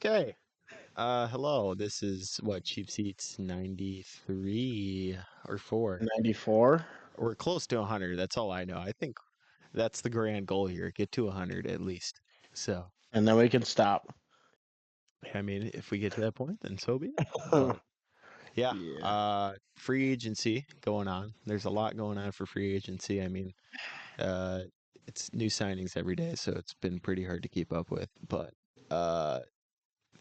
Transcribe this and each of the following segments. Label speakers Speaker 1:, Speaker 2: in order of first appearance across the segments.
Speaker 1: Okay. Hello. This is what Cheap Seats 93 or 4.
Speaker 2: 94.
Speaker 1: We're close to 100. That's all I know. I think that's the grand goal here. Get to 100 at least. So,
Speaker 2: And then we can stop.
Speaker 1: I mean, if we get to that point, then so be it. But yeah,
Speaker 2: Yeah.
Speaker 1: free agency going on. There's a lot going on for free agency. I mean, uh, it's new signings every day, so it's been pretty hard to keep up with. But I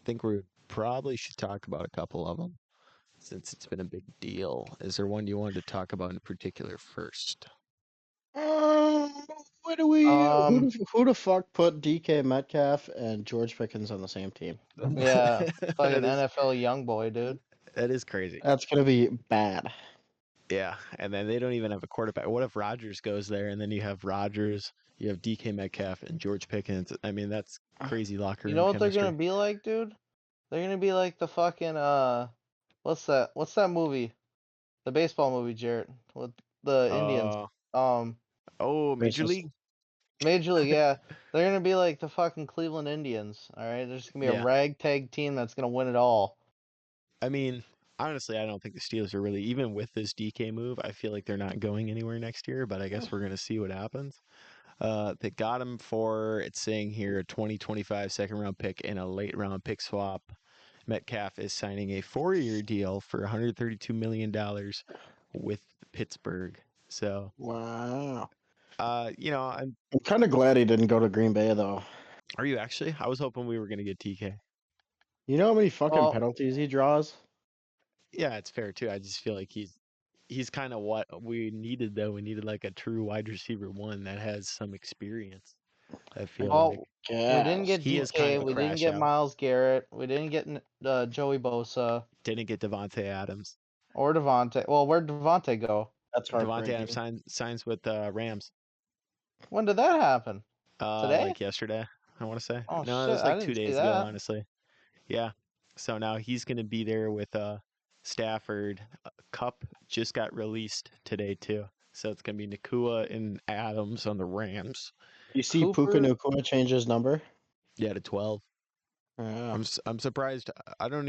Speaker 1: think we probably should talk about a couple of them, since it's been a big deal. Is there one you wanted to talk about in particular first?
Speaker 2: Um, what do we?
Speaker 3: Um,
Speaker 2: Who the fuck put DK Metcalf and George Pickens on the same team?
Speaker 3: yeah, fucking
Speaker 1: that is
Speaker 3: NFL young boy, dude.
Speaker 1: that is crazy.
Speaker 2: That's gonna be bad.
Speaker 1: Yeah, and then they don't even have a quarterback. What if Rodgers goes there, and then you have Rodgers, you have DK Metcalf, and George Pickens? I mean, that's crazy locker
Speaker 3: You
Speaker 1: room
Speaker 3: know what they're
Speaker 1: chemistry.
Speaker 3: gonna be like, dude? They're gonna be like the fucking what's that? What's that movie? The baseball movie, Jarrett, with the Indians.
Speaker 1: Uh
Speaker 3: Um,
Speaker 1: oh, Major
Speaker 2: Racist.
Speaker 1: League.
Speaker 3: Major League, yeah. They're gonna be like the fucking Cleveland Indians. All right, there's gonna be a
Speaker 1: Yeah,
Speaker 3: ragtag team that's gonna win it all.
Speaker 1: I mean, honestly, I don't think the Steelers are really, even with this DK move, I feel like they're not going anywhere next year. But I guess we're gonna see what happens. They got him for, it's saying here, a 2025 second round pick and a late round pick swap. Metcalf is signing a 4-year deal for $132 million with Pittsburgh. So,
Speaker 2: Wow.
Speaker 1: I'm.
Speaker 2: I'm kind of glad he didn't go to Green Bay though.
Speaker 1: Are you actually? I was hoping we were gonna get TK.
Speaker 2: You know how many fucking
Speaker 3: Well,
Speaker 2: penalties he draws?
Speaker 1: Yeah, it's fair too. I just feel like he's kind of what we needed though. We needed like a true wide receiver one that has some experience. I feel like
Speaker 3: well, we didn't get
Speaker 1: he is kind
Speaker 3: DK,
Speaker 1: of a
Speaker 3: we didn't
Speaker 1: crash
Speaker 3: get
Speaker 1: out.
Speaker 3: Miles Garrett, we didn't get Joey Bosa
Speaker 1: Didn't get Devonte Adams.
Speaker 3: or Devontae. Well, where'd Devontae go?
Speaker 2: That's
Speaker 1: Devonte Adams
Speaker 2: heartbreaking.
Speaker 1: signs with Rams.
Speaker 3: When did that happen? Today?
Speaker 1: Like yesterday, I want to say.
Speaker 3: Oh
Speaker 1: No, it
Speaker 3: shit,
Speaker 1: was
Speaker 3: I
Speaker 1: like two
Speaker 3: didn't see
Speaker 1: days ago,
Speaker 3: that.
Speaker 1: honestly. Yeah. So now he's going to be there with Stafford. Cup just got released today too. So it's going to be Nakua and Adams on the Rams.
Speaker 2: You see Puka
Speaker 3: Cooper.
Speaker 2: Nacua change his number?
Speaker 1: Yeah, to 12.
Speaker 2: Yeah.
Speaker 1: I'm surprised. I don't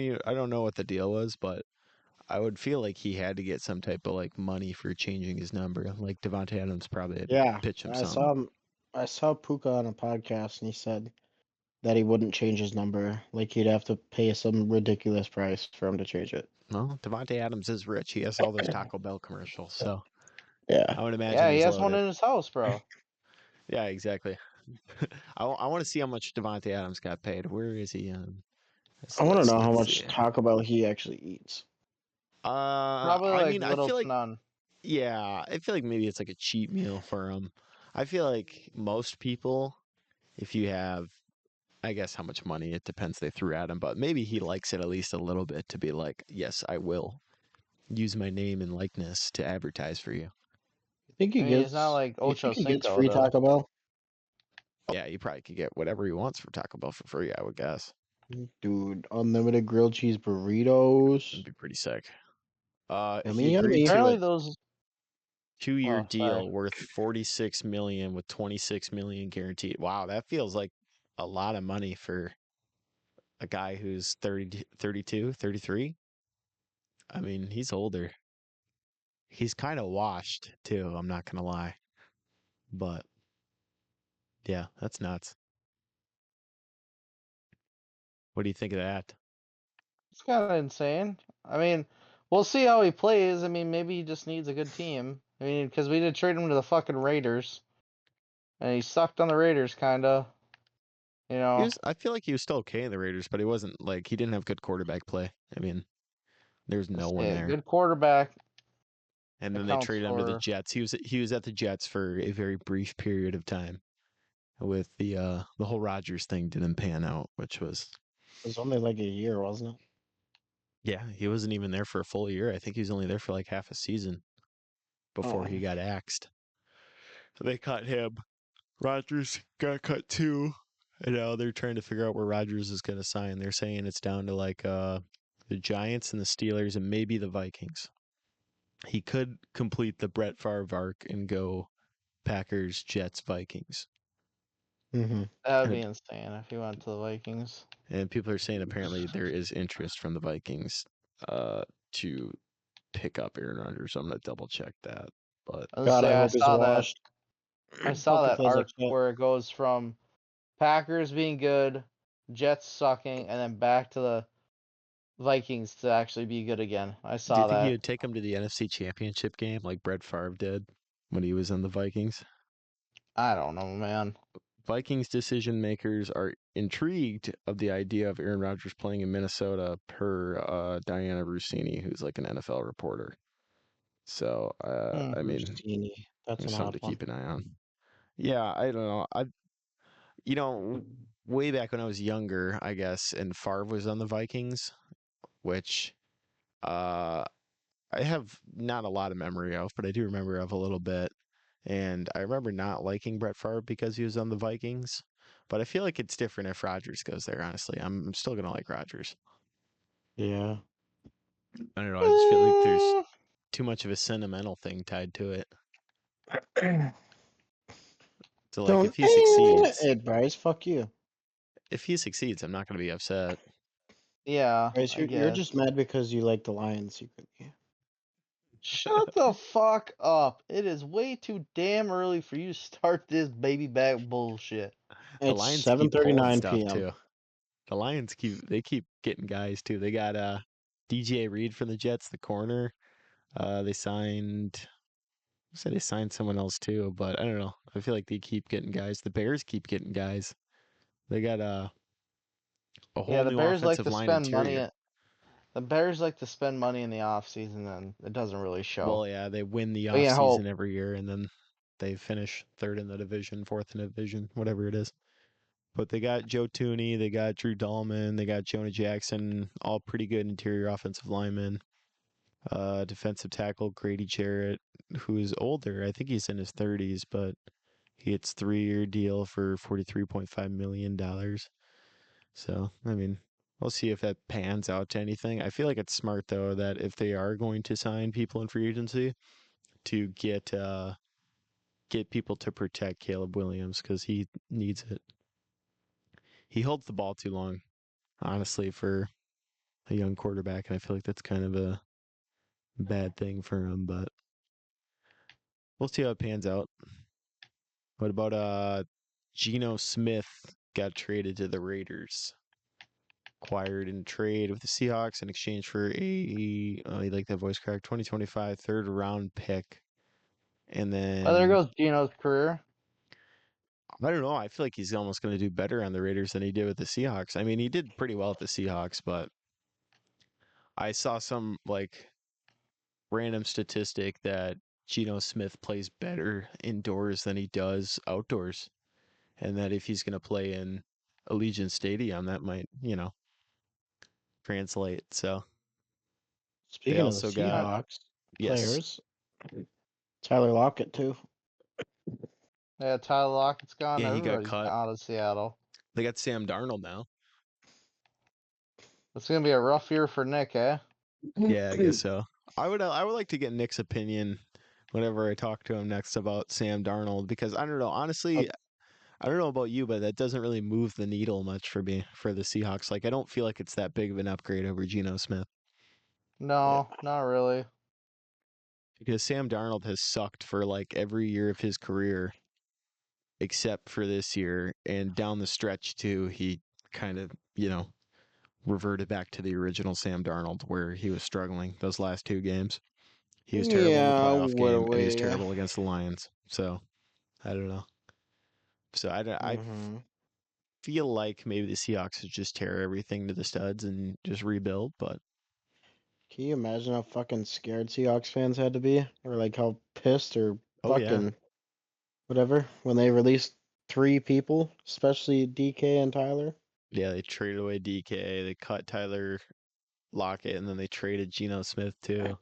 Speaker 1: know what the deal was, but I would feel like he had to get some type of like money for changing his number. Like Devontae Adams probably had to
Speaker 2: Yeah.
Speaker 1: pitch him
Speaker 2: I
Speaker 1: something.
Speaker 2: saw him. I saw Puka on a podcast, and he said that he wouldn't change his number. Like he'd have to pay some ridiculous price for him to change it.
Speaker 1: Well, Devontae Adams is rich. He has all those Taco Bell commercials, so
Speaker 2: Yeah.
Speaker 1: I would imagine
Speaker 3: Yeah, he
Speaker 1: he's
Speaker 3: has one
Speaker 1: loaded.
Speaker 3: in his house, bro.
Speaker 1: Yeah, exactly. I want to see how much Devontae Adams got paid. Where is he?
Speaker 2: I want to know how
Speaker 1: Let's
Speaker 2: much
Speaker 1: see.
Speaker 2: Taco Bell he actually eats.
Speaker 3: Probably
Speaker 1: I
Speaker 3: like
Speaker 1: mean, I
Speaker 3: little
Speaker 1: feel
Speaker 3: to
Speaker 1: like
Speaker 3: none.
Speaker 1: yeah, I feel like maybe it's like a cheap meal for him. I feel like most people, if you have, I guess how much money it depends they threw at him, but maybe he likes it at least a little bit to be like, yes, I will use my name and likeness to advertise for you.
Speaker 2: You think
Speaker 3: I
Speaker 2: he
Speaker 3: mean, it's not
Speaker 2: gets?
Speaker 3: like
Speaker 2: You
Speaker 3: Ocho
Speaker 2: think he gets
Speaker 3: Cinco,
Speaker 2: free
Speaker 3: though.
Speaker 2: Taco Bell?
Speaker 1: Yeah, he probably could get whatever he wants for Taco Bell for free, I would guess.
Speaker 2: Dude, unlimited grilled cheese burritos.
Speaker 1: That'd be pretty sick. He
Speaker 2: Yummy,
Speaker 1: agreed
Speaker 2: yummy.
Speaker 1: to a
Speaker 3: Apparently those.
Speaker 1: 2-year
Speaker 3: Oh, sorry.
Speaker 1: deal worth 46 million with 26 million guaranteed. Wow, that feels like a lot of money for a guy who's 30, 32, 33. I mean, he's older. He's kind of washed too, I'm not going to lie. But yeah, that's nuts. What do you think of that?
Speaker 3: It's kind of insane. I mean, we'll see how he plays. I mean, maybe he just needs a good team. I mean, because we did trade him to the fucking Raiders, and he sucked on the Raiders, kind of. You know,
Speaker 1: I feel like he was still okay in the Raiders, but he wasn't like he didn't have good quarterback play. I mean, there's no one
Speaker 3: a
Speaker 1: there.
Speaker 3: good quarterback
Speaker 1: And then they
Speaker 3: accounts
Speaker 1: traded him to the
Speaker 3: for.
Speaker 1: Jets. He was at the Jets for a very brief period of time. With the whole Rodgers thing didn't pan out, which was
Speaker 2: It was only like a year, wasn't it?
Speaker 1: yeah, he wasn't even there for a full year. I think he was only there for like half a season before
Speaker 2: Oh,
Speaker 1: he got axed. So they cut him. Rodgers got cut too. And now they're trying to figure out where Rodgers is going to sign. They're saying it's down to like the Giants and the Steelers and maybe the Vikings. He could complete the Brett Favre arc and go Packers, Jets, Vikings.
Speaker 2: Mm-hmm.
Speaker 3: That would
Speaker 1: And,
Speaker 3: be insane if he went to the Vikings.
Speaker 1: and people are saying apparently there is interest from the Vikings to pick up Aaron Rodgers. So I'm gonna double check that. But
Speaker 3: I was
Speaker 2: God,
Speaker 3: say
Speaker 2: I
Speaker 3: I
Speaker 2: hope he's
Speaker 3: saw that.
Speaker 2: washed.
Speaker 3: I saw
Speaker 2: Hope he
Speaker 3: that
Speaker 2: plays like
Speaker 3: arc
Speaker 2: shit.
Speaker 3: where it goes from Packers being good, Jets sucking, and then back to the Vikings to actually be good again. I
Speaker 1: do you
Speaker 3: saw
Speaker 1: think he
Speaker 3: that.
Speaker 1: would take him to the NFC Championship game like Brett Favre did when he was in the Vikings?
Speaker 3: I don't know, man.
Speaker 1: Vikings decision makers are intrigued of the idea of Aaron Rodgers playing in Minnesota, per Diana Rossini, who's like an NFL reporter. So, I mean,
Speaker 2: Rossini. That's
Speaker 1: there's
Speaker 2: an
Speaker 1: something
Speaker 2: odd
Speaker 1: to
Speaker 2: one.
Speaker 1: keep an eye on. Yeah, I don't know. You know, way back when I was younger, I guess, and Favre was on the Vikings, which uh, I have not a lot of memory of, but I do remember of a little bit. And I remember not liking Brett Favre because he was on the Vikings. But I feel like it's different if Rodgers goes there, honestly. I'm still going to like Rodgers.
Speaker 2: Yeah.
Speaker 1: I don't know. I just feel like there's too much of a sentimental thing tied to it. So, like,
Speaker 2: Don't it, Bryce. Fuck you.
Speaker 1: if he succeeds, I'm not going to be upset.
Speaker 3: Yeah,
Speaker 2: Bryce,
Speaker 3: I
Speaker 2: you're
Speaker 3: guess.
Speaker 2: just mad because you like the Lions secretly.
Speaker 3: Shut the fuck up. It is way too damn early for you to start this baby back bullshit.
Speaker 1: The
Speaker 2: It's
Speaker 1: Lions keep pulling
Speaker 2: 7:39
Speaker 1: stuff
Speaker 2: p.m.
Speaker 1: too. The Lions keep getting guys too. They got DJ Reed from the Jets, the corner. They signed said they signed someone else too, but I don't know. I feel like they keep getting guys. The Bears keep getting guys. They got a
Speaker 3: Yeah,
Speaker 1: whole
Speaker 3: the
Speaker 1: new
Speaker 3: Bears like
Speaker 1: offensive
Speaker 3: to
Speaker 1: line
Speaker 3: spend
Speaker 1: interior.
Speaker 3: money. The Bears like to spend money in the off season, and it doesn't really show.
Speaker 1: Well, yeah, they win the
Speaker 3: We can hope.
Speaker 1: offseason every year, and then they finish third in the division, fourth in the division, whatever it is. But they got Joe Tooney, they got Drew Dahlman, they got Jonah Jackson, all pretty good interior offensive linemen. Defensive tackle Grady Jarrett, who's older. I think he's in his 30s, but he gets 3-year deal for $43.5 million. So, I mean, we'll see if that pans out to anything. I feel like it's smart though that if they are going to sign people in free agency, to get people to protect Caleb Williams because he needs it. He holds the ball too long, honestly, for a young quarterback, and I feel like that's kind of a bad thing for him. But we'll see how it pans out. What about Geno Smith got traded to the Raiders? Acquired in trade with the Seahawks in exchange for you like that voice crack, 2025 third round pick. And
Speaker 3: Oh, there
Speaker 1: then
Speaker 3: goes Gino's career.
Speaker 1: I don't know. I feel like he's almost going to do better on the Raiders than he did with the Seahawks. I mean, he did pretty well at the Seahawks, but I saw some like random statistic that Geno Smith plays better indoors than he does outdoors, and that if he's going to play in Allegiant Stadium, that might, translate. So they
Speaker 2: Speaking of the
Speaker 1: also got,
Speaker 2: Seahawks
Speaker 1: yes,
Speaker 2: players, Tyler Lockett too.
Speaker 3: Yeah, Tyler Lockett's gone.
Speaker 1: yeah, he got
Speaker 3: Everybody's
Speaker 1: cut.
Speaker 3: out of Seattle.
Speaker 1: They got Sam Darnold now.
Speaker 3: It's gonna be a rough year for Nick, eh?
Speaker 1: Yeah, I guess so. I would like to get Nick's opinion whenever I talk to him next about Sam Darnold because I don't know. Honestly, I don't know about you, but that doesn't really move the needle much for me for the Seahawks. Like I don't feel like it's that big of an upgrade over Geno Smith
Speaker 2: Yeah.
Speaker 3: No, not really.
Speaker 1: because Sam Darnold has sucked for like every year of his career except for this year, and down the stretch too, he kind of reverted back to the original Sam Darnold where he was struggling those last two games. He was terrible in the
Speaker 2: Yeah,
Speaker 1: playoff
Speaker 2: what a
Speaker 1: game, and he was
Speaker 2: way.
Speaker 1: terrible against the Lions. So I don't know. So I
Speaker 2: Mm-hmm.
Speaker 1: feel like maybe the Seahawks should just tear everything to the studs and just rebuild. But
Speaker 2: Can you imagine how fucking scared Seahawks fans had to be? Or like how pissed or
Speaker 1: oh yeah,
Speaker 2: fucking whatever when they released three people, especially DK and Tyler?
Speaker 1: yeah, they traded away DK, they cut Tyler Lockett, and then they traded Geno Smith too.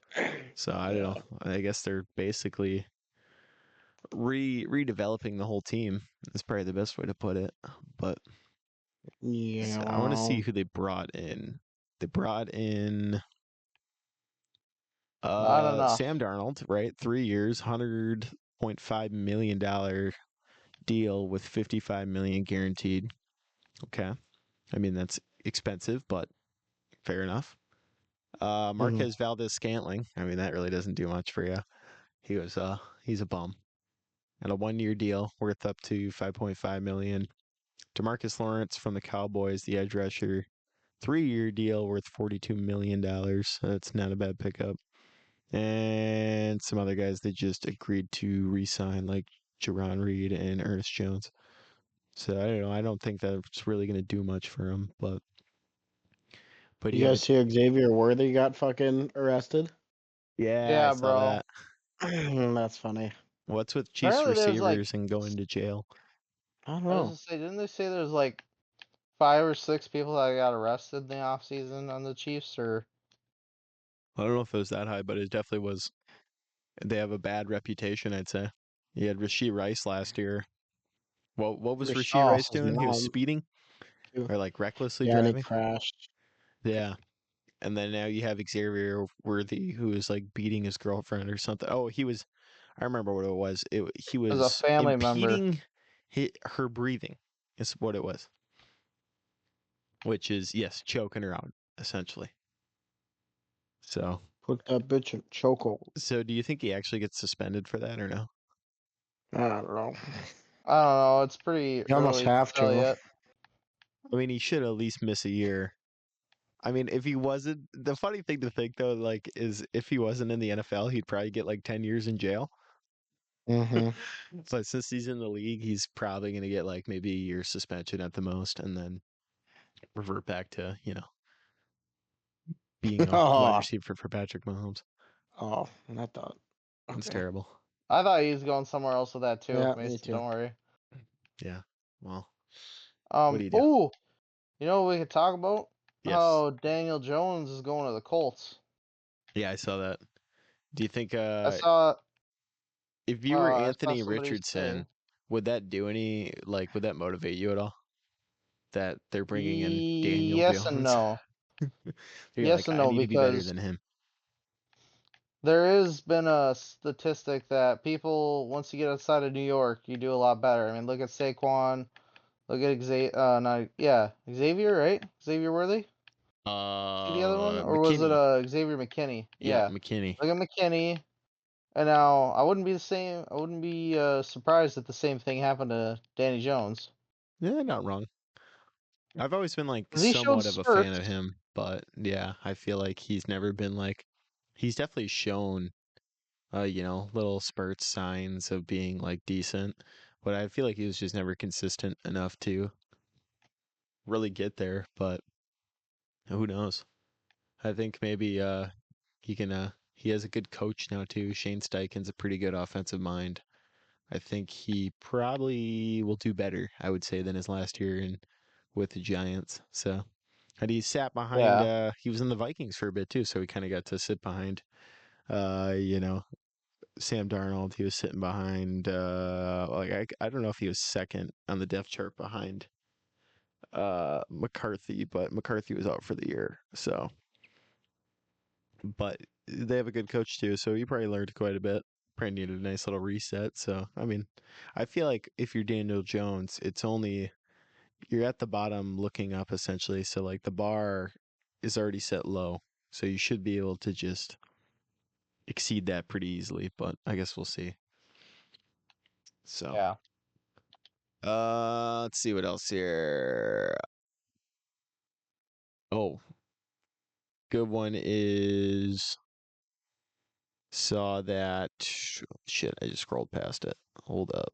Speaker 1: So I don't
Speaker 2: Yeah.
Speaker 1: know. I guess they're basically redeveloping the whole team. That's probably the best way to put it. But
Speaker 2: Yeah,
Speaker 1: I want to see
Speaker 2: well,
Speaker 1: who they brought in. They brought in
Speaker 3: Not enough.
Speaker 1: Sam Darnold, right? 3 years, $100.5 million deal with $55 million guaranteed. Okay, I mean that's expensive, but fair enough.
Speaker 2: Mhm.
Speaker 1: Marquez Valdez Scantling. I mean that really doesn't do much for you. He's a bum. And a 1 year deal worth up to $5.5 million. DeMarcus Lawrence from the Cowboys, the edge rusher, 3 year deal worth $42 million. That's not a bad pickup. And some other guys that just agreed to re-sign, like Jerron Reed and Ernest Jones. So I don't know. I don't think that's really going to do much for him, but
Speaker 2: You
Speaker 1: yeah,
Speaker 2: guys see Xavier Worthy got fucking arrested?
Speaker 1: yeah, I
Speaker 3: Yeah,
Speaker 1: saw
Speaker 3: bro.
Speaker 1: that.
Speaker 2: That's funny.
Speaker 1: What's with Chiefs
Speaker 3: Apparently, there's like
Speaker 1: receivers and going to jail?
Speaker 2: I don't
Speaker 3: I was
Speaker 2: know.
Speaker 3: gonna say, didn't they say there's like 5 or 6 people that got arrested in the off season on the Chiefs? Or
Speaker 1: I don't know if it was that high, but it definitely was. They have a bad reputation, I'd say. You had Rasheed Rice last year. What was Rasheed Rice
Speaker 2: Ridiculous's
Speaker 1: doing? He was
Speaker 2: mom
Speaker 1: speeding
Speaker 2: too.
Speaker 1: or like recklessly
Speaker 2: Yeah, and he
Speaker 1: driving.
Speaker 2: crashed.
Speaker 1: Yeah, and then now you have Xavier Worthy who is like beating his girlfriend or something. Oh, he was. I remember what it was. He
Speaker 3: as a
Speaker 1: was
Speaker 3: family member?
Speaker 1: impeding her breathing. Is what it was. Which is yes, choking her out essentially. So,
Speaker 2: Put that bitch in chokehold.
Speaker 1: so do you think he actually gets suspended for that or no?
Speaker 2: I don't know.
Speaker 3: I don't know. It's pretty
Speaker 2: You almost
Speaker 3: early to
Speaker 2: have
Speaker 3: tell
Speaker 2: to.
Speaker 3: yet.
Speaker 1: I mean, he should at least miss a year. I mean, if he wasn't, the funny thing to think though, like, is if he wasn't in the NFL, he'd probably get like 10 years in jail.
Speaker 2: Mm-hmm.
Speaker 1: But since he's in the league, he's probably going to get like maybe a year suspension at the most and then revert back to, being a wide
Speaker 2: Oh,
Speaker 1: receiver for Patrick Mahomes.
Speaker 2: I thought.
Speaker 1: It's
Speaker 2: Okay.
Speaker 1: terrible.
Speaker 3: I thought he was going somewhere else with that too,
Speaker 2: Yeah, me
Speaker 3: Mason.
Speaker 2: too.
Speaker 3: Don't worry.
Speaker 1: Yeah. Well, what do you do?
Speaker 3: Oh, you know what we could talk about?
Speaker 1: Yes.
Speaker 3: How Daniel Jones is going to the Colts.
Speaker 1: Yeah, I saw that. Do you think
Speaker 3: I saw
Speaker 1: if you were
Speaker 3: I saw
Speaker 1: Anthony
Speaker 3: somebody
Speaker 1: Richardson,
Speaker 3: saying
Speaker 1: would that do any like would that motivate you at all? That they're bringing in Daniel
Speaker 3: yes and
Speaker 1: Jones?
Speaker 3: no.
Speaker 1: You're
Speaker 3: Yes
Speaker 1: like,
Speaker 3: and
Speaker 1: I
Speaker 3: no,
Speaker 1: need to be better
Speaker 3: because
Speaker 1: than him.
Speaker 3: there has been a statistic that people, once you get outside of New York, you do a lot better. I mean, look at Saquon, look at Xavier, right? Xavier Worthy? See the other one? Or was it
Speaker 1: McKinney.
Speaker 3: Xavier McKinney?
Speaker 1: Yeah,
Speaker 3: Yeah.
Speaker 1: McKinney.
Speaker 3: Look at McKinney. And now I wouldn't be surprised if the same thing happened to Danny Jones.
Speaker 1: Yeah, not wrong. I've always been like
Speaker 3: 'Cause he showed
Speaker 1: somewhat of a fan of
Speaker 3: spurts.
Speaker 1: him, but yeah, I feel like he's never been like he's definitely shown little spurts signs of being like decent, but I feel like he was just never consistent enough to really get there, but who knows? I think maybe he has a good coach now too. Shane Steichen's a pretty good offensive mind. I think he probably will do better, I would say, than his last year with the Giants. So, and he sat behind.
Speaker 3: Yeah.
Speaker 1: He was in the Vikings for a bit too, so he kind of got to sit behind. Uh, you know, Sam Darnold. He was sitting behind. I don't know if he was second on the depth chart behind McCarthy, but McCarthy was out for the year. So, but they have a good coach too, so he probably learned quite a bit. Probably needed a nice little reset. So, I mean, I feel like if you're Daniel Jones, it's only you're at the bottom looking up essentially. So, like the bar is already set low, so you should be able to just exceed that pretty easily. But I guess we'll see. So,
Speaker 3: Yeah.
Speaker 1: let's see what else here. Oh, good one is saw that shit. I just scrolled past it. Hold up.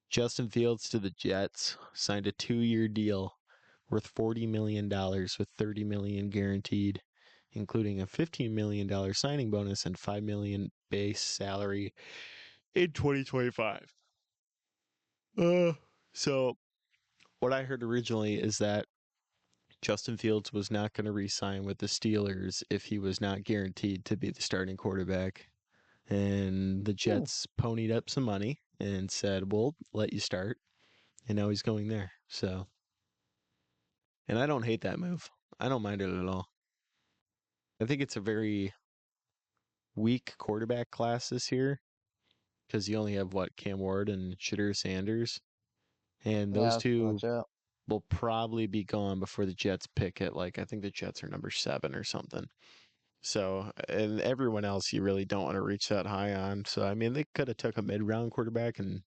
Speaker 1: Justin Fields to the Jets signed a 2 year deal worth $40 million with $30 million guaranteed, including a $15 million signing bonus and $5 million base salary in 2025. So what I heard originally is that Justin Fields was not going to re-sign with the Steelers if he was not guaranteed to be the starting quarterback. And the
Speaker 3: Ooh.
Speaker 1: Jets ponied up some money and said, "We'll let you start." And now he's going there. So, and I don't hate that move. I don't mind it at all. I think it's a very weak quarterback class this year because you only have what, Cam Ward and Shadur Sanders, and
Speaker 3: Yeah,
Speaker 1: those
Speaker 3: that's pretty
Speaker 1: two
Speaker 3: much it.
Speaker 1: will probably be gone before the Jets pick at like I think the Jets are number 7 or something. So, and everyone else you really don't want to reach that high on. So, I mean, they could have took a mid-round quarterback and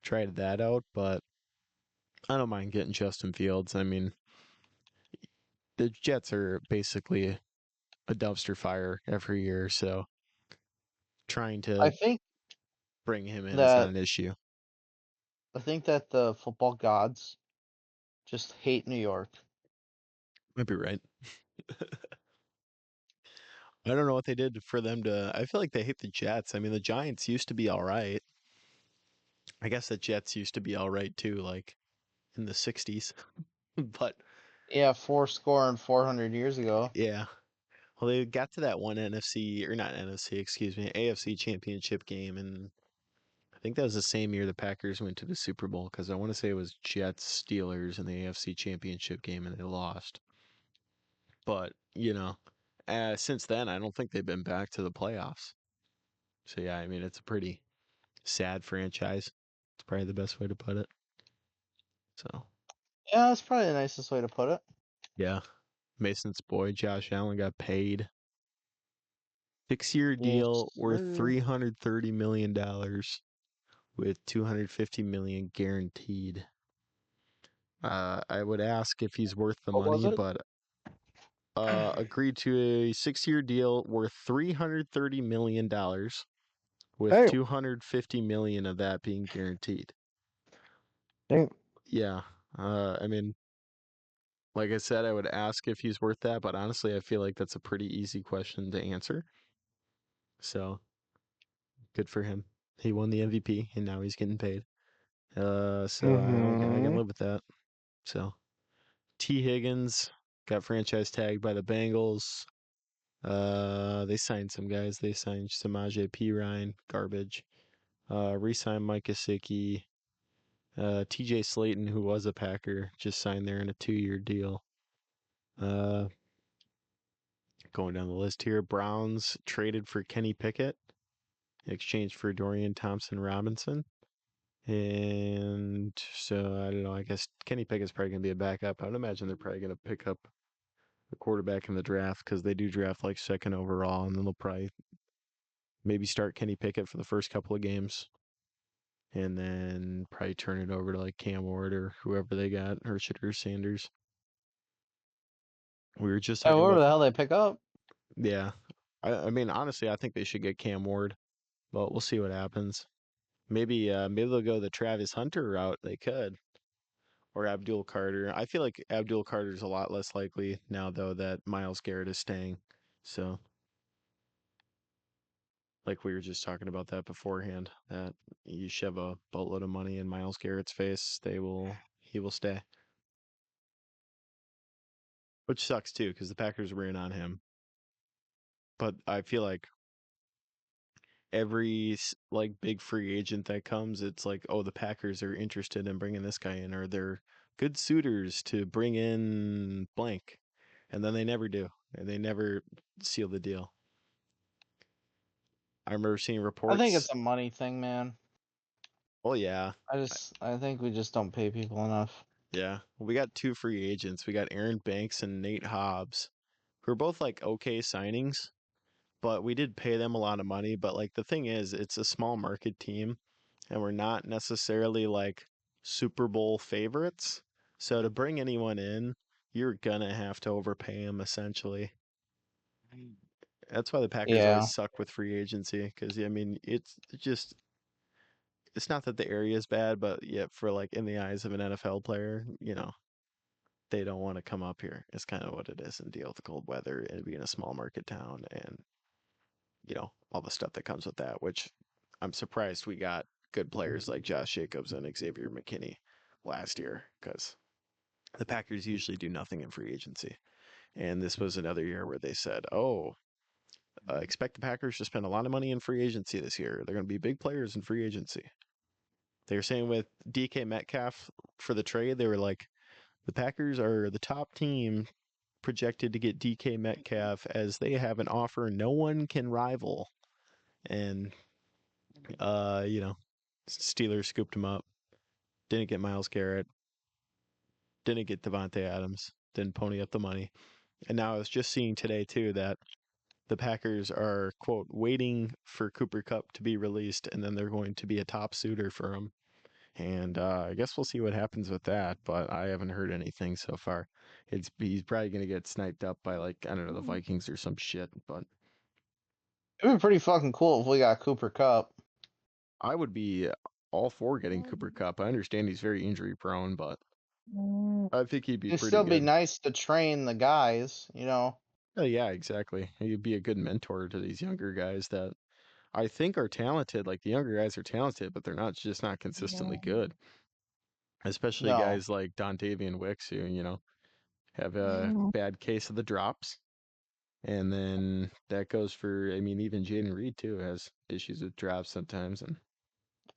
Speaker 1: tried that out, but I don't mind getting Justin Fields. I mean, the Jets are basically a dumpster fire every year, so trying
Speaker 3: I
Speaker 1: to
Speaker 3: think
Speaker 1: bring him in is not
Speaker 3: that
Speaker 1: an issue.
Speaker 3: the football gods just hate New York.
Speaker 1: Might be right. I don't know what they did for them to. I feel like they hate the Jets. I mean, the Giants used to be all right. I guess the Jets used to be all right too, like in the 60s. But
Speaker 3: Yeah, 400 years ago.
Speaker 1: yeah, well, they got to that one NFC, or not NFC, excuse me, AFC championship game. And I think that was the same year the Packers went to the Super Bowl because I want to say it was Jets Steelers in the AFC championship game and they lost. But, since then, I don't think they've been back to the playoffs. So, yeah, I mean, it's a pretty sad franchise. It's probably the best way to put it. So,
Speaker 3: Yeah, that's probably the nicest way to put it.
Speaker 1: yeah. Mason's boy, Josh Allen, got paid. 6-year
Speaker 3: Yes,
Speaker 1: deal worth
Speaker 3: sir.
Speaker 1: $330 million with $250 million guaranteed. I would ask if he's worth the
Speaker 3: What was
Speaker 1: money,
Speaker 3: it?
Speaker 1: but agreed to a 6-year deal worth $330 million with
Speaker 2: Hey,
Speaker 1: $250 million of that being guaranteed.
Speaker 2: dang.
Speaker 1: Yeah. I mean, like I said, I would ask if he's worth that, but honestly, I feel like that's a pretty easy question to answer. So good for him. He won the MVP and now he's getting paid. So I can
Speaker 2: Mm-hmm.
Speaker 1: live with that. So T. Higgins got franchise tagged by the Bengals. They signed some guys. They signed Samaje Perine, garbage. Re-signed Mike Gesicki. T.J. Slayton, who was a Packer, just signed there in a 2-year deal. Uh, Going down the list here, Browns traded for Kenny Pickett in exchange for Dorian Thompson Robinson. And so I don't know. I guess Kenny Pickett's probably going to be a backup. I would imagine they're probably going to pick up a quarterback in the draft because they do draft like second overall, and then they'll probably maybe start Kenny Pickett for the first couple of games, and then probably turn it over to like Cam Ward or whoever they got, or Shadur Sanders. We were just
Speaker 3: Yeah,
Speaker 1: talking
Speaker 3: whoever
Speaker 1: about,
Speaker 3: the hell they pick up.
Speaker 1: yeah. I mean, honestly, I think they should get Cam Ward, but we'll see what happens. Maybe they'll go the Travis Hunter route. They could, or Abdul Carter. I feel like Abdul Carter's a lot less likely now, though, that Miles Garrett is staying. So, like we were just talking about that beforehand, that you shove a boatload of money in Miles Garrett's face, he will stay. Which sucks too, because the Packers were in on him. But I feel like every like big free agent that comes, it's like, oh, the Packers are interested in bringing this guy in, or they're good suitors to bring in blank, and then they never do, and they never seal the deal. I remember seeing
Speaker 3: I think
Speaker 1: reports.
Speaker 3: it's a money thing, man.
Speaker 1: Oh yeah,
Speaker 3: I think we just don't pay people enough.
Speaker 1: yeah. We got 2 free agents. We got Aaron Banks and Nate Hobbs, who are both like okay signings, but we did pay them a lot of money. But like the thing is, it's a small market team, and we're not necessarily like Super Bowl favorites. So to bring anyone in, you're gonna have to overpay them essentially. That's why the Packers always
Speaker 3: Yeah.
Speaker 1: suck with free agency because I mean it's just it's not that the area is bad, but yeah, for like in the eyes of an NFL player, they don't want to come up here. It's kind of what it is and deal with the cold weather and being a small market town and all the stuff that comes with that, which I'm surprised we got good players like Josh Jacobs and Xavier McKinney last year because the Packers usually do nothing in free agency. And this was another year where they said, oh, expect the Packers to spend a lot of money in free agency this year. They're going to be big players in free agency. They were saying with DK Metcalf for the trade, they were like, the Packers are the top team projected to get DK Metcalf as they have an offer no one can rival. And Steelers scooped him up. Didn't get Myles Garrett. Didn't get Devontae Adams. Didn't pony up the money. And now I was just seeing today too that the Packers are quote waiting for Cooper Cup to be released, and then they're going to be a top suitor for him. And I guess we'll see what happens with that, but I haven't heard anything so far. He's probably gonna get sniped up by like I don't know the Vikings or some shit, but
Speaker 3: It'd be pretty fucking cool if we got Cooper Cup.
Speaker 1: I would be all for getting Cooper Cup. I understand he's very injury prone, but I think he'd be
Speaker 3: It'd
Speaker 1: pretty
Speaker 3: still be
Speaker 1: good.
Speaker 3: nice to train the guys, you know.
Speaker 1: Oh yeah, exactly. He'd be a good mentor to these younger guys that I think are talented. Like the younger guys are talented, but they're not consistently good. Especially
Speaker 3: No.
Speaker 1: guys like Dontavian Wicks who, have a bad case of the drops. And then that goes for, I mean, even Jaden Reed too has issues with drops sometimes. And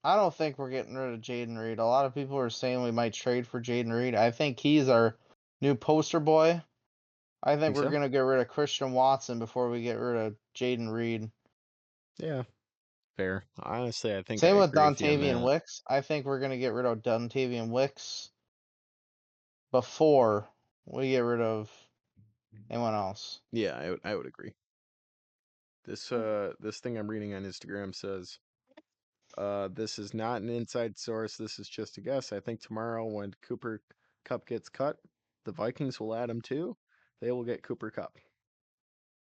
Speaker 3: I don't think we're getting rid of Jaden Reed. A lot of people are saying we might trade for Jaden Reed. I think he's our new poster boy. I think
Speaker 1: think
Speaker 3: we're
Speaker 1: so?
Speaker 3: gonna get rid of Christian Watson before we get rid of Jaden Reed.
Speaker 1: Yeah, fair. Honestly, I think I
Speaker 3: Same with
Speaker 1: agree with you on
Speaker 3: Dontavian
Speaker 1: that.
Speaker 3: Wicks. I think we're gonna get rid of Dontavian Wicks before we get rid of anyone else.
Speaker 1: Yeah, I would agree. This thing I'm reading on Instagram says, this is not an inside source. This is just a guess. I think tomorrow when Cooper Cup gets cut, the Vikings will add him too. They will get Cooper Cup.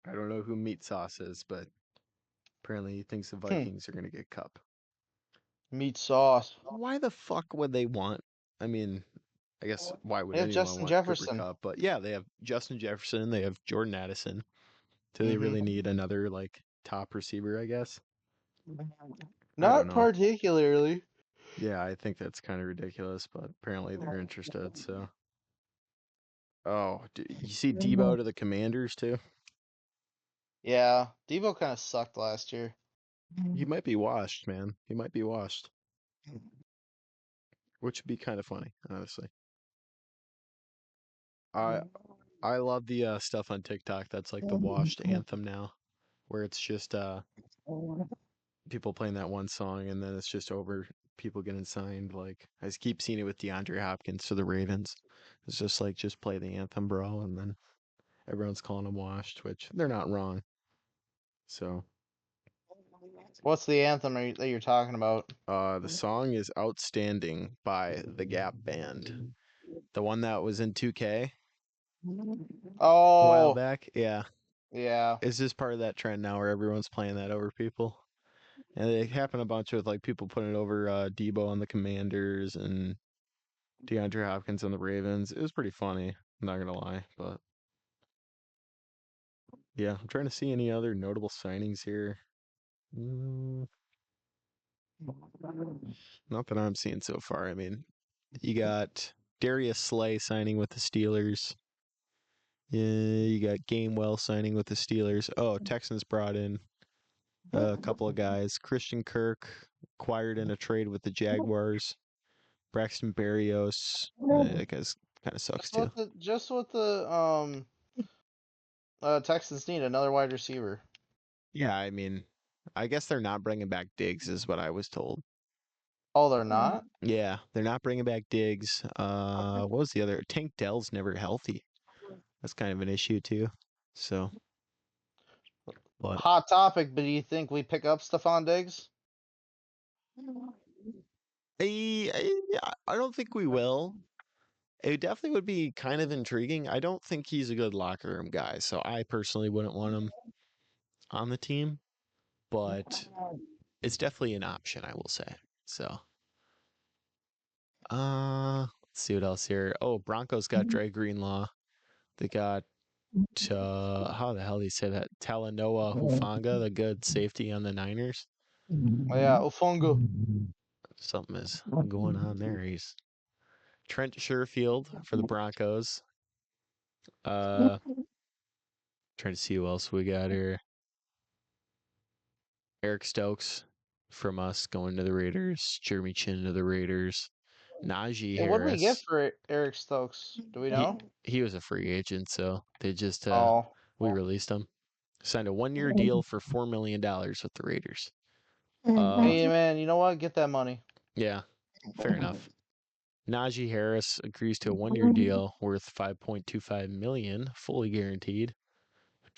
Speaker 1: I don't know who Meat Sauce is, but apparently he thinks the Vikings are going to get Cup.
Speaker 3: Meat sauce.
Speaker 1: Why the fuck would they want? I mean, I guess why would
Speaker 3: They have
Speaker 1: anyone
Speaker 3: Justin
Speaker 1: want Cooper
Speaker 3: Jefferson.
Speaker 1: Cup? But yeah, they have Justin Jefferson. They have Jordan Addison. Do they
Speaker 3: Hmm
Speaker 1: really need another like top receiver? I guess. I don't
Speaker 3: Not
Speaker 1: know.
Speaker 3: particularly.
Speaker 1: Yeah, I think that's kind of ridiculous, but apparently they're interested. So, oh, you see Debo to the Commanders too?
Speaker 3: Yeah, Debo kind of sucked last year.
Speaker 1: He might be washed, man. He might be washed, which would be kind of funny, honestly. I I love the stuff on TikTok that's like the washed anthem now, where it's just people playing that one song and then it's just over people getting signed. Like I just keep seeing it with DeAndre Hopkins to the Ravens. It's just like just play the anthem, bro, and then everyone's calling him washed, which they're not wrong. So,
Speaker 3: What's the anthem that you're talking about?
Speaker 1: the song is "Outstanding" by the Gap Band, the one that was in 2K a while
Speaker 3: Oh,
Speaker 1: back. Yeah,
Speaker 3: yeah.
Speaker 1: it's just part of that trend now where everyone's playing that over people. And it happened a bunch with like people putting it over Debo on the Commanders and DeAndre Hopkins on the Ravens. It was pretty funny, I'm not gonna lie. But yeah, I'm trying to see any other notable signings here. Mm, not that I'm seeing so far. I mean, you got Darius Slay signing with the Steelers. Yeah, you got Gamewell signing with the Steelers. Oh, Texans brought in a couple of guys. Christian Kirk acquired in a trade with the Jaguars. Braxton Berrios. That guy's kind of sucks too.
Speaker 3: Just what the Texans need another wide receiver.
Speaker 1: Yeah, I mean, I guess they're not bringing back Diggs, is what I was told.
Speaker 3: Oh, they're not.
Speaker 1: Yeah, they're not bringing back Diggs. What was the other? Tank Dell's never healthy. That's kind of an issue too. So, but
Speaker 3: Hot topic, but do you think we pick up Stephon Diggs?
Speaker 1: I don't think we will. It definitely would be kind of intriguing. I don't think he's a good locker room guy, so I personally wouldn't want him on the team. But it's definitely an option, I will say. So, let's see what else here. Oh, Broncos got Dre Greenlaw. They got how the hell do you say that? Talanoa Hufanga, the good safety on the Niners.
Speaker 3: Oh, yeah, Ufungu.
Speaker 1: Something is going on there. He's Trent Sherfield for the Broncos. Uh, trying to see who else we got here. Eric Stokes from us going to the Raiders. Jeremy Chin to the Raiders. Najee
Speaker 3: Hey, what did we get
Speaker 1: Harris.
Speaker 3: for Eric Stokes? Do we
Speaker 1: He
Speaker 3: know?
Speaker 1: he was a free agent, so they just
Speaker 3: Oh,
Speaker 1: we released him. Signed a 1-year deal for $4 million with the Raiders.
Speaker 3: Hey, man, you know what? Get that money.
Speaker 1: Yeah, fair enough. Najee Harris agrees to a 1-year deal worth $5.25 million, fully guaranteed,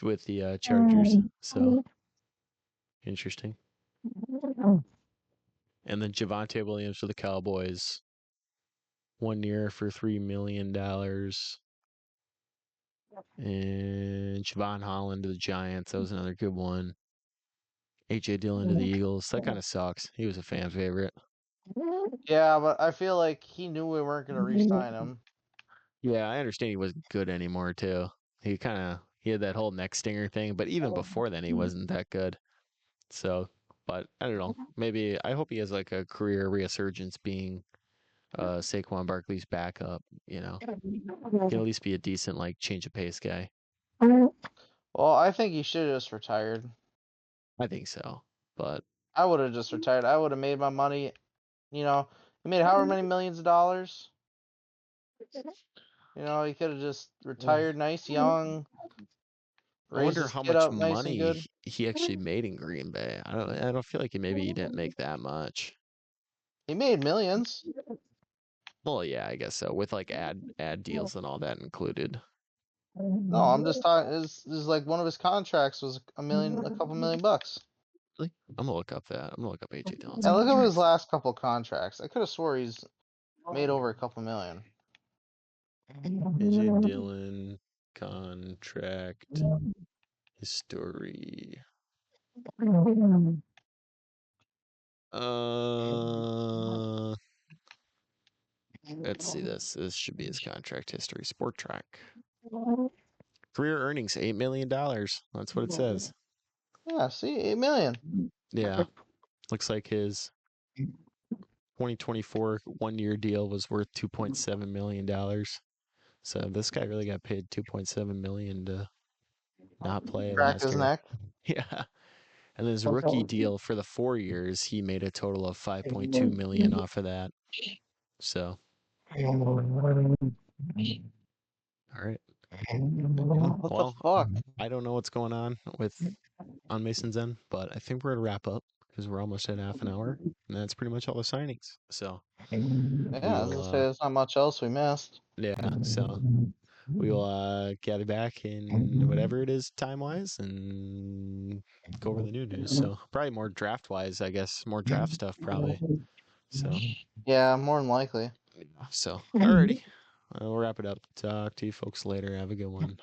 Speaker 1: with the Chargers. So interesting. And then Javonte Williams for the Cowboys, 1 year for $3 million. And Javon Holland to the Giants. That was another good one. AJ Dillon to the Eagles. That kind of sucks. He was a fan favorite.
Speaker 3: Yeah, but I feel like he knew we weren't going to re-sign him.
Speaker 1: Yeah, I understand he wasn't good anymore too. He had that whole neck stinger thing, but even before then he wasn't that good. So, but I don't know. Maybe I hope he has like a career resurgence being Saquon Barkley's backup, you know. Can at least be a decent like change of pace guy.
Speaker 3: Well, I think he should have just retired.
Speaker 1: I think so. But
Speaker 3: I would have just retired. I would have made my money. You know, he made however many millions of dollars. You know, he could have just retired nice, young,
Speaker 1: I
Speaker 3: raised
Speaker 1: wonder
Speaker 3: his
Speaker 1: how
Speaker 3: kid
Speaker 1: much
Speaker 3: up nice and
Speaker 1: money
Speaker 3: good.
Speaker 1: he actually made in Green Bay. I don't feel like he didn't make that much.
Speaker 3: He made millions.
Speaker 1: Well, yeah, I guess so. With like ad deals and all that included.
Speaker 3: No, I'm just talking. Is like one of his contracts was a couple million bucks.
Speaker 1: Really? I'm gonna look up that. I'm gonna look up AJ Dillon's
Speaker 3: Yeah, look at his
Speaker 1: contract.
Speaker 3: last couple contracts. I could have swore he's made over a couple million.
Speaker 1: AJ Dillon contract history. Uh, let's see this. This should be his contract history. Sport Track. Career earnings $8 million. That's what it says.
Speaker 3: Yeah, see, 8 million.
Speaker 1: Yeah, looks like his 2024 1-year deal was worth $2.7 million. So this guy really got paid $2.7 million to not play
Speaker 3: Crack
Speaker 1: last
Speaker 3: his
Speaker 1: year.
Speaker 3: neck.
Speaker 1: Yeah. And his rookie deal for the 4 years, he made a total of $5.2 million off of that. So, all right.
Speaker 3: What the
Speaker 1: Well,
Speaker 3: fuck?
Speaker 1: I don't know what's going on on Mason's end, but I think we're gonna wrap up because we're almost at half an hour, and that's pretty much all the signings. So we
Speaker 3: Yeah, I was
Speaker 1: will,
Speaker 3: gonna say there's not much else we missed.
Speaker 1: yeah. So we will gather back in whatever it is time wise and go over the new news. So probably more draft wise, I guess, more draft stuff probably. So
Speaker 3: Yeah, more than likely.
Speaker 1: alrighty. We'll wrap it up. Talk to you folks later. Have a good one.